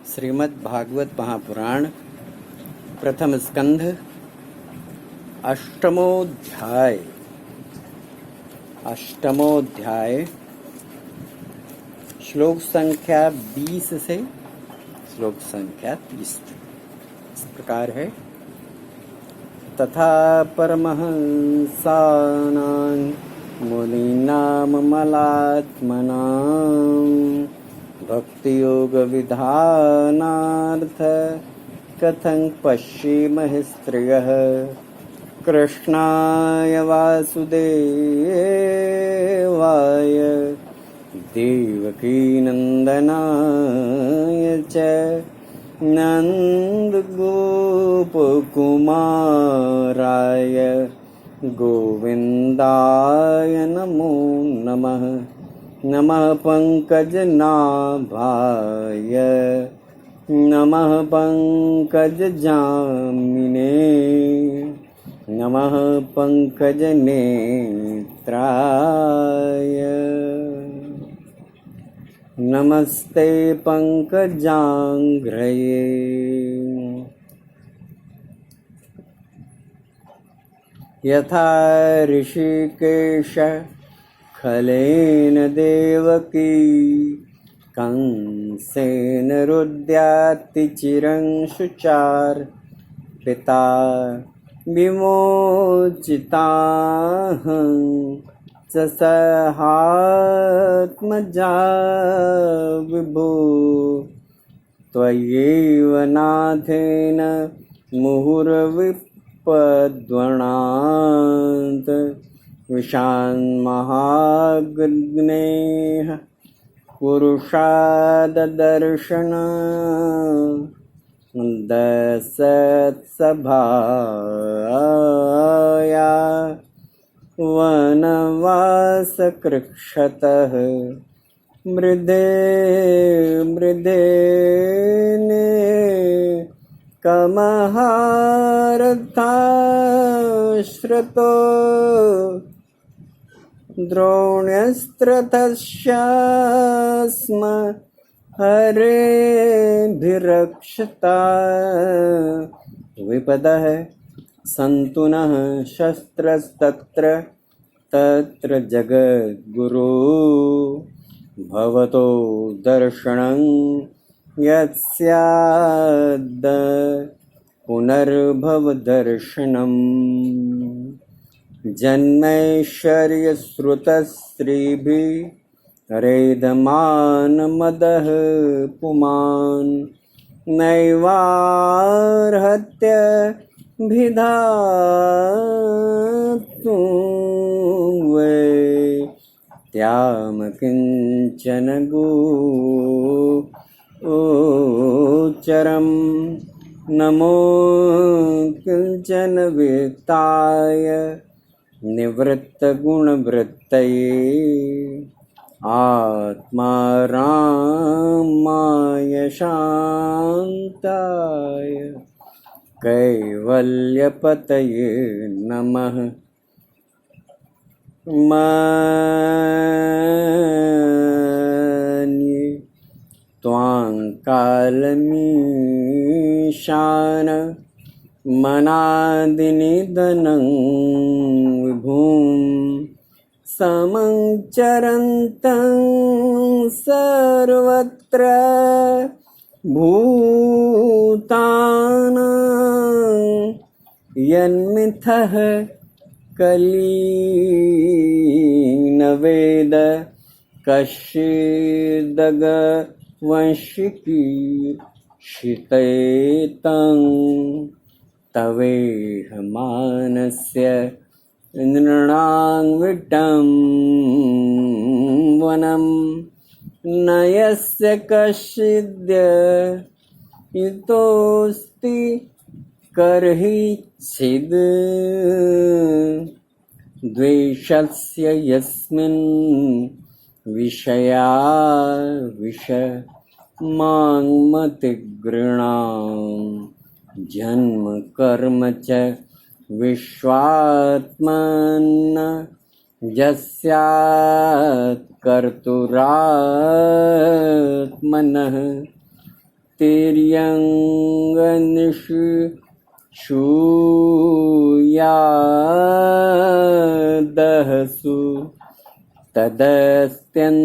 श्रीमद् भागवत महापुराण प्रथम स्कंध अष्टमोध्याय श्लोक संख्या 20 से श्लोक संख्या 30 इस प्रकार है। तथा परमहंसानां मुनीनां मलात्मनां भक्ति योग विधानार्थ कथं पश्येमः स्त्रियः कृष्णाय वासुदेवाय देवकीनन्दनाय च नन्दगोपकुमाराय गोविन्दाय नमो नमः। नमः पंकजनाभाय नमः पंकजजामिने नमः पंकजनेत्राय नमस्ते पंकजांघ्रये। यथा ऋषिकेश खलेन देवकी कंसेन रुद्यातिचिरं शुचार पिता विमोचिताहं च सहात्मजा विभो त्वयैव नाथेन मुहुर्विपद्वणात् विशान्महाग्नेः पुरुषाददर्शन दशत्सभाया वनवासकृक्षतः मृदे मृदेने कमहारथाश्रितो द्रोण्यस्त्रतस्यास्म हरेभिरक्षता विपदः सन्तु नः शस्त्रस्तत्र तत्र जगद्गुरो भवतो दर्शनं यत्स्याद् पुनर्भवदर्शनम्। जन्मैश्वर्यश्रुतस्त्रीभिः रेधमानमदः पुमान् नैवार्हत्य भिधातुं वै त्याम किञ्चन गोचरं नमो किञ्चन वित्ताय निवृत्तगुणवृत्तये आत्मारामाय शान्ताय कैवल्यपतये नमः। मन्ये त्वां कालमीशान मनादिनिधनं विभुं समं चरन्तं सर्वत्र भूतानां यन्मिथः कलीन वेद कश्चिदगवंशिकीर्षितेतं तवेह मानस्य नृणां वनं न यस्य कश्चिद्य इतोऽस्ति कर्हिचिद् द्वेषस्य यस्मिन् विषया विषमाङ्मतिगृणाम् जन्म कर्म च विश्वात्मन् यस्यात् कर्तुरात्मनः तिर्यङ्गनिषूयादहसु तदस्त्यन्तविडं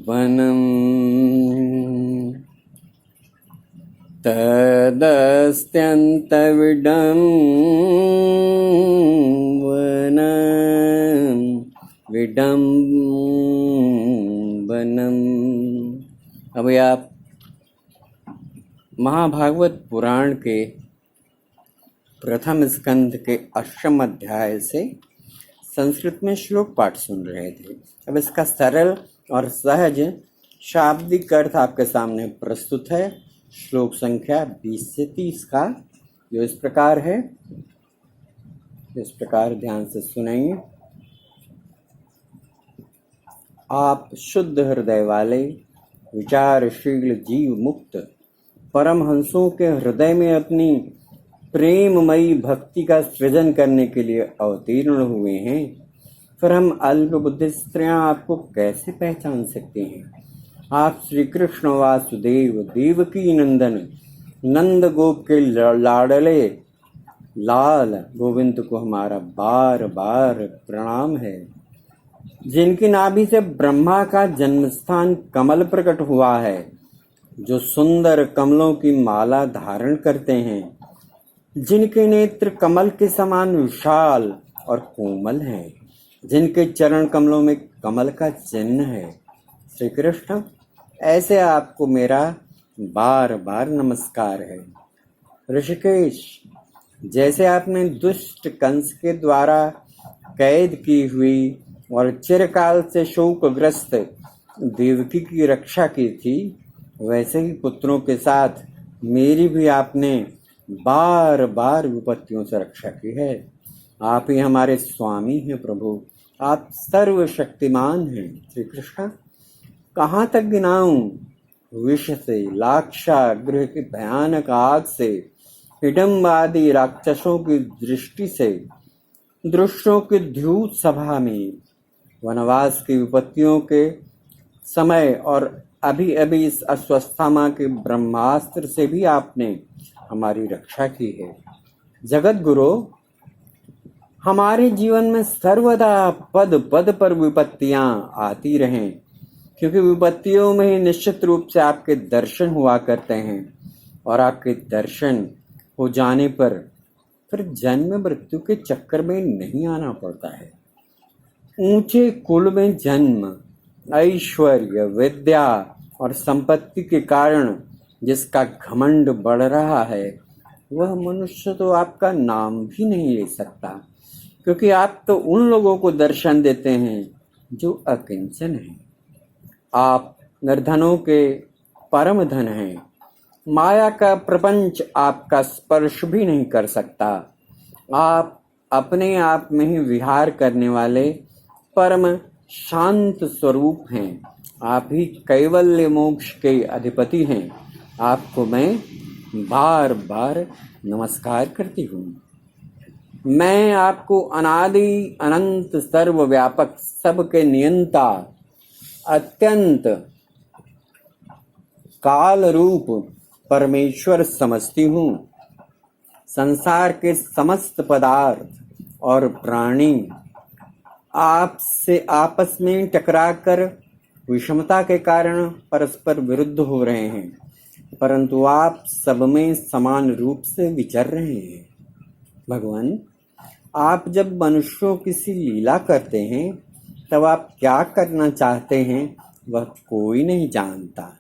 वनम् तदस्त्यन्तविडं वनं विडम्बनम्। अभी आप महाभागवत पुराण के प्रथम स्कंध के 8वें अध्याय से संस्कृत में श्लोक पाठ सुन रहे थे। अब इसका सरल और सहज शाब्दिक अर्थ आपके सामने प्रस्तुत है। श्लोक संख्या 20 से 30 का, जो इस प्रकार है। इस प्रकार ध्यान से सुनेंगे। आप शुद्ध हृदय वाले विचारशील जीव मुक्त परमहंसों के हृदय में अपनी प्रेममयी भक्ति का सृजन करने के लिए अवतीर्ण हुए हैं, फिर हम अल्प बुद्धि स्त्रियां आपको कैसे पहचान सकते हैं? आप श्री कृष्ण वासुदेव देवकी नंदन नंद गोप के लाडले लाल गोविंद को हमारा बार बार प्रणाम है, जिनकी नाभि से ब्रह्मा का जन्मस्थान कमल प्रकट हुआ है, जो सुंदर कमलों की माला धारण करते हैं, जिनके नेत्र कमल के समान विशाल और कोमल हैं, जिनके चरण कमलों में कमल का चिन्ह है। श्री कृष्ण, ऐसे आपको मेरा बार बार नमस्कार है। ऋषिकेश, जैसे आपने दुष्ट कंस के द्वारा कैद की हुई और चिरकाल से शोकग्रस्त देवकी की रक्षा की थी, वैसे ही पुत्रों के साथ मेरी भी आपने बार बार विपत्तियों से रक्षा की है। आप ही हमारे स्वामी हैं प्रभु, आप सर्वशक्तिमान हैं। श्री कृष्ण, कहाँ तक गिनाऊं? विष से, लाक्षागृह की भयानक आग से, हिडम्ब आदि राक्षसों की दृष्टि से, दुष्टों की द्यूत सभा में, वनवास की विपत्तियों के समय और अभी अभी इस अस्वस्थामा के ब्रह्मास्त्र से भी आपने हमारी रक्षा की है। जगत गुरु, हमारे जीवन में सर्वदा पद पद पर विपत्तियां आती रहें, क्योंकि विपत्तियों में ही निश्चित रूप से आपके दर्शन हुआ करते हैं, और आपके दर्शन हो जाने पर फिर जन्म मृत्यु के चक्कर में नहीं आना पड़ता है। ऊंचे कुल में जन्म, ऐश्वर्य, विद्या और संपत्ति के कारण जिसका घमंड बढ़ रहा है, वह मनुष्य तो आपका नाम भी नहीं ले सकता, क्योंकि आप तो उन लोगों को दर्शन देते हैं जो अकिंचन हैं। आप निर्धनों के परम धन हैं। माया का प्रपंच आपका स्पर्श भी नहीं कर सकता। आप अपने आप में ही विहार करने वाले परम शांत स्वरूप हैं। आप ही कैवल्य मोक्ष के अधिपति हैं। आपको मैं बार बार नमस्कार करती हूँ। मैं आपको अनादि अनंत सर्वव्यापक सबके नियंता अत्यंत काल रूप परमेश्वर समझती हूँ। संसार के समस्त पदार्थ और प्राणी आपसे आपस में टकराकर विषमता के कारण परस्पर विरुद्ध हो रहे हैं, परंतु आप सब में समान रूप से विचर रहे हैं। भगवान, आप जब मनुष्यों की सी लीला करते हैं, तब आप क्या करना चाहते हैं वह कोई नहीं जानता।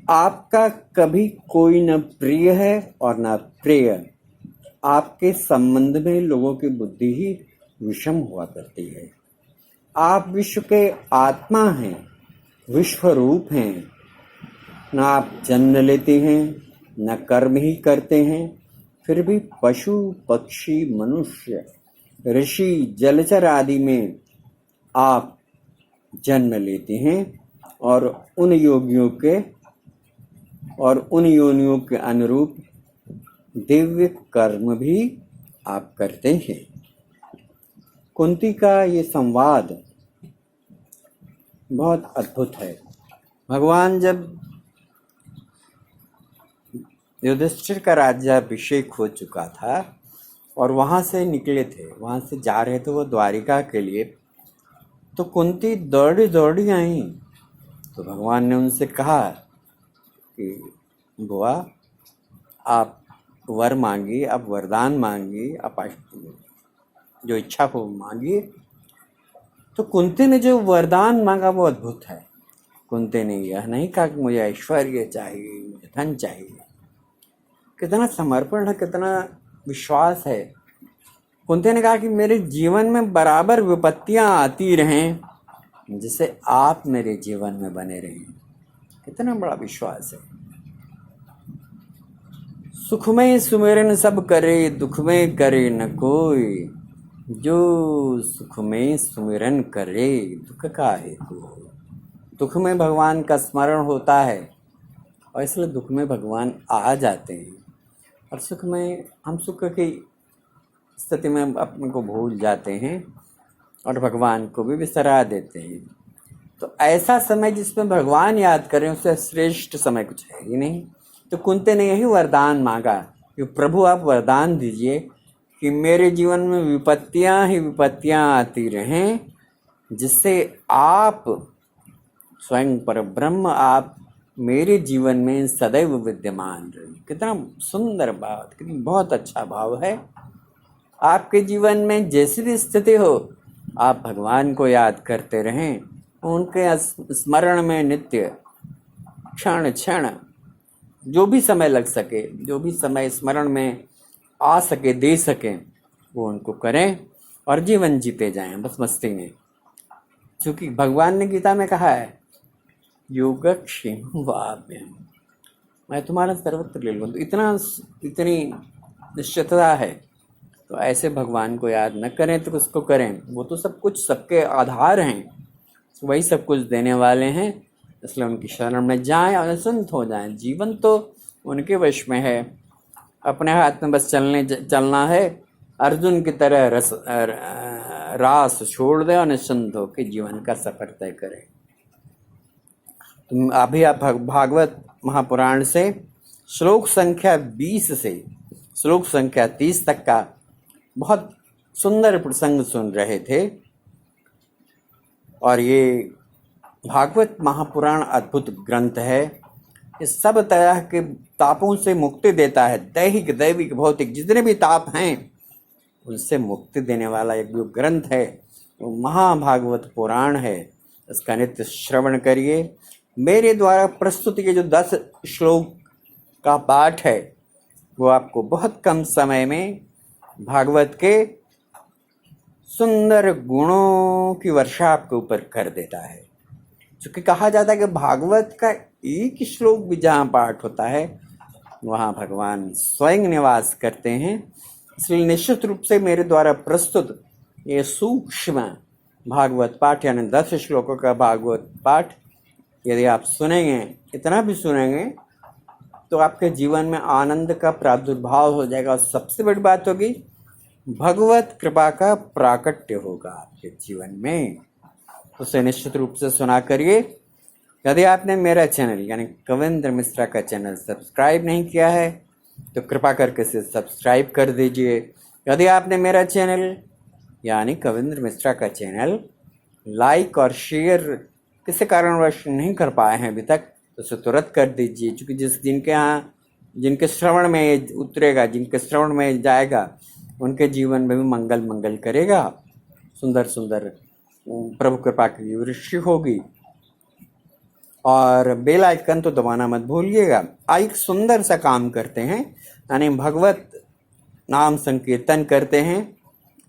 आपका कभी कोई न प्रिय है और न प्रिय। आपके संबंध में लोगों की बुद्धि ही विषम हुआ करती है। आप विश्व के आत्मा हैं, विश्वरूप हैं। न आप जन्म लेते हैं, न कर्म ही करते हैं, फिर भी पशु, पक्षी, मनुष्य, ऋषि, जलचर आदि में आप जन्म लेते हैं, और उन योनियों के अनुरूप दिव्य कर्म भी आप करते हैं। कुंती का ये संवाद बहुत अद्भुत है। भगवान जब युधिष्ठिर का राज्याभिषेक हो चुका था और वहाँ से निकले थे, वहाँ से जा रहे थे वो द्वारिका के लिए, तो कुंती दौड़ी दौड़ी आई। तो भगवान ने उनसे कहा कि बुआ, आप वर मांगी, आप वरदान मांगी, आप जो इच्छा हो मांगी। तो कुंती ने जो वरदान मांगा वो अद्भुत है। कुंती ने यह नहीं कहा कि मुझे ऐश्वर्य चाहिए, मुझे धन चाहिए। कितना समर्पण है, कितना विश्वास है। कुंती ने कहा कि मेरे जीवन में बराबर विपत्तियां आती रहें, जिससे आप मेरे जीवन में बने रहें। कितना बड़ा विश्वास है। सुख में सुमिरन सब करे, दुख में करे न कोई। जो सुख में सुमिरन करे, दुख का हेतु हो। दुख में भगवान का स्मरण होता है और इसलिए दुख में भगवान आ जाते हैं, और सुख में हम सुख की स्थिति में अपने को भूल जाते हैं और भगवान को भी बिसरा देते हैं। तो ऐसा समय जिसमें भगवान याद करें, उससे श्रेष्ठ समय कुछ है ही नहीं। तो कुंती ने यही वरदान मांगा कि प्रभु आप वरदान दीजिए कि मेरे जीवन में विपत्तियां ही विपत्तियां आती रहें, जिससे आप स्वयं परब्रह्म, आप मेरे जीवन में सदैव विद्यमान रहे। कितना सुंदर भाव, कितना बहुत अच्छा भाव है। आपके जीवन में जैसी भी स्थिति हो, आप भगवान को याद करते रहें, उनके स्मरण में नित्य क्षण क्षण जो भी समय लग सके, जो भी समय स्मरण में आ सके, दे सकें, वो उनको करें और जीवन जीते जाएं बस मस्ती में। क्योंकि भगवान ने गीता में कहा है, योगक्षेम वाप्यम, मैं तुम्हारा सर्वत्र ले लूँ। तो इतनी निश्चितता है। तो ऐसे भगवान को याद न करें तो किसको करें? वो तो सब कुछ सबके आधार हैं, वही सब कुछ देने वाले हैं। इसलिए उनकी शरण में जाएं और निश्चिंत हो जाएं। जीवन तो उनके वश में है, अपने हाथ में बस चलना है। अर्जुन की तरह रास छोड़ दें और निश्चिंत हो के जीवन का सफर तय करें। तो अभी आप भागवत महापुराण से श्लोक संख्या 20 से श्लोक संख्या 30 तक का बहुत सुंदर प्रसंग सुन रहे थे। और ये भागवत महापुराण अद्भुत ग्रंथ है। इस सब तरह के तापों से मुक्ति देता है। दैहिक, दैविक, भौतिक जितने भी ताप हैं उनसे मुक्ति देने वाला एक जो ग्रंथ है वो महाभागवत पुराण है। इसका नित्य श्रवण करिए। मेरे द्वारा प्रस्तुत ये जो 10 श्लोक का पाठ है वो आपको बहुत कम समय में भागवत के सुंदर गुणों की वर्षा आपके ऊपर कर देता है। क्योंकि कहा जाता है कि भागवत का एक श्लोक भी जहाँ पाठ होता है वहाँ भगवान स्वयं निवास करते हैं। इसलिए निश्चित रूप से मेरे द्वारा प्रस्तुत ये सूक्ष्म भागवत पाठ यानी 10 श्लोकों का भागवत पाठ यदि आप सुनेंगे, इतना भी सुनेंगे, तो आपके जीवन में आनंद का प्रादुर्भाव हो जाएगा। और सबसे बड़ी बात होगी, भगवत कृपा का प्राकट्य होगा आपके जीवन में। उसे निश्चित रूप से सुना करिए। यदि आपने मेरा चैनल यानी कविंद्र मिश्रा का चैनल सब्सक्राइब नहीं किया है तो कृपा करके इसे सब्सक्राइब कर दीजिए। यदि आपने मेरा चैनल यानी कविंद्र मिश्रा का चैनल लाइक और शेयर किसी कारणवश नहीं कर पाए हैं अभी तक, तो उसे तुरंत कर दीजिए। क्योंकि जिनके श्रवण में उतरेगा, जिनके श्रवण में जाएगा, उनके जीवन में भी मंगल करेगा। सुंदर सुंदर प्रभु कृपा की वृष्टि होगी। और बेल आइकन तो दबाना मत भूलिएगा। एक सुंदर सा काम करते हैं, यानी भगवत नाम संकीर्तन करते हैं।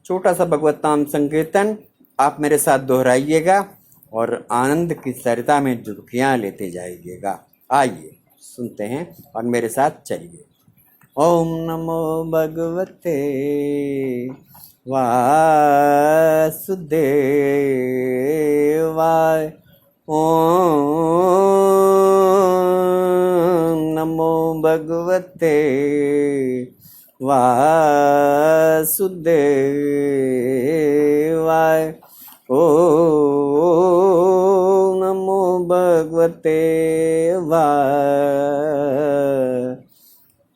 छोटा सा भगवत नाम संकीर्तन आप मेरे साथ दोहराइएगा और आनंद की सरिता में डुबकियाँ लेते जाइएगा। आइए सुनते हैं और मेरे साथ चलिए। ओम नमो भगवते वासुदेवाय। ओम नमो भगवते वासुदेवाय। ओम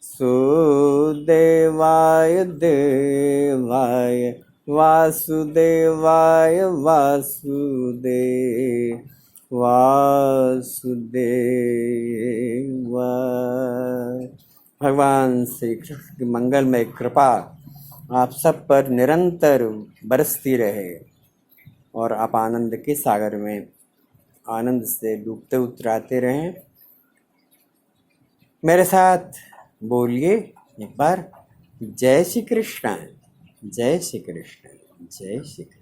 सुदेवाय देवाय वासुदेवाय वासुदेवाय। भगवान श्री कृष्ण की मंगलमय कृपा आप सब पर निरंतर बरसती रहे और आप आनंद के सागर में आनंद से डूबते उतराते रहें। मेरे साथ बोलिए एक बार, जय श्री कृष्ण, जय श्री कृष्ण, जय श्री कृष्ण।